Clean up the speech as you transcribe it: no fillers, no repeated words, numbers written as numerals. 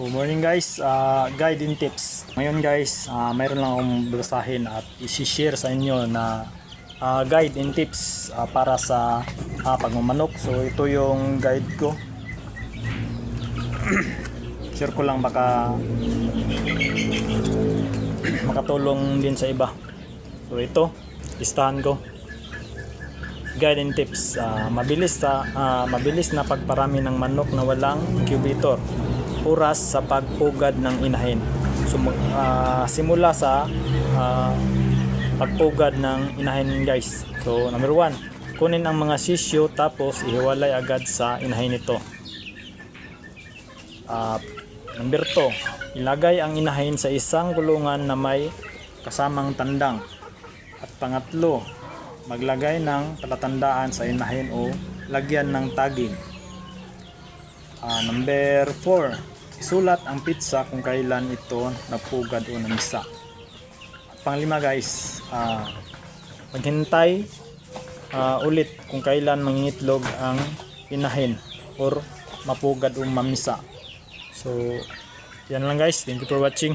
Good morning guys, guiding tips. Ngayon guys, mayroon lang akong basahin at isi-share sa inyo na guiding tips para sa pagmamanok. So ito yung guide ko. Share ko lang baka makatulong din sa iba. So ito, listahan ko. Guiding tips, mabilis na pagparami ng manok na walang incubator. Oras sa pagpugad ng inahin. Simula sa pagpugad ng inahin guys. So number 1, kunin ang mga sisyo tapos ihiwalay agad sa inahin nito. Number 2, ilagay ang inahin sa isang kulungan na may kasamang tandang. At pangatlo, maglagay ng palatandaan sa inahin o lagyan ng tagging. Number 4, isulat ang pitsa kung kailan ito napugad o namisa. Panglima guys, maghintay ulit kung kailan mangingitlog ang inahin or mapugad o mamisa. So yan lang guys, thank you for watching.